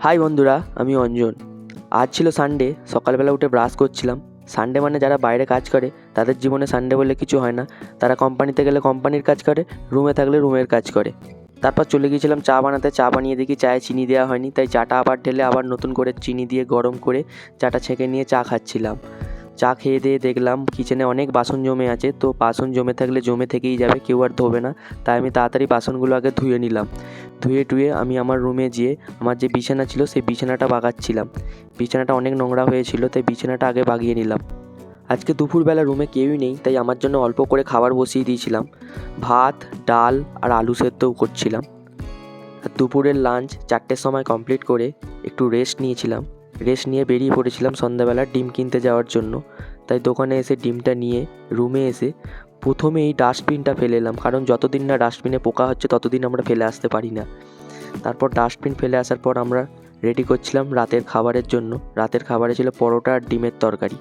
High বন্ধুরা, আমি অঞ্জন। আজ ছিল সানডে। সকালবেলা উঠে ব্রাশ করছিলাম। সানডে মানে যারা বাইরে কাজ করে তাদের জীবনে সানডে বলে কিছু হয় না। তারা কোম্পানিতে গেলে কোম্পানির কাজ করে, রুমে থাকলে রুমের কাজ করে। তারপর চলে গিয়েছিলাম চা বানাতে। চা বানিয়ে দেখি চায়ে চিনি দেওয়া হয়নি, তাই চাটা আবার ঢেলে আবার নতুন করে চিনি দিয়ে গরম করে চাটা ছেঁকে নিয়ে চা খাচ্ছিলাম। চা খেয়ে দিয়ে দেখলাম কিচেনে অনেক বাসন জমে আছে। তো বাসন জমে থাকলে জমে থেকেই যাবে, কেউ আর ধোবে না। তাই আমি তাড়াতাড়ি বাসনগুলো আগে ধুয়ে নিলাম। ধুয়ে টুয়ে আমি আমার রুমে যেয়ে আমার যে বিছানা ছিল সেই বিছানাটা বাগাচ্ছিলাম। বিছানাটা অনেক নোংরা হয়েছিল, তাই বিছানাটা আগে বাগিয়ে নিলাম। আজকে দুপুরবেলা রুমে কেউই নেই, তাই আমার জন্য অল্প করে খাবার বসিয়ে দিয়েছিলাম। ভাত, ডাল আর আলু সেদ্ধও করছিলাম। আর দুপুরের লাঞ্চ 4টের সময় কমপ্লিট করে একটু রেস্ট নিয়েছিলাম। রেস্ট নিয়ে বেরিয়ে পড়েছিলাম সন্ধ্যাবেলা ডিম কিনতে যাওয়ার জন্য। তাই দোকানে এসে ডিমটা নিয়ে রুমে এসে প্রথমে এই ডাস্টবিনটা ফেলে এলাম, কারণ যতদিন না ডাস্টবিনে পোকা হচ্ছে ততদিন আমরা ফেলে আসতে পারি না। তারপর ডাস্টবিন ফেলে আসার পর আমরা রেডি করছিলাম রাতের খাবারের জন্য। রাতের খাবারে ছিল পরোটা আর ডিমের তরকারি।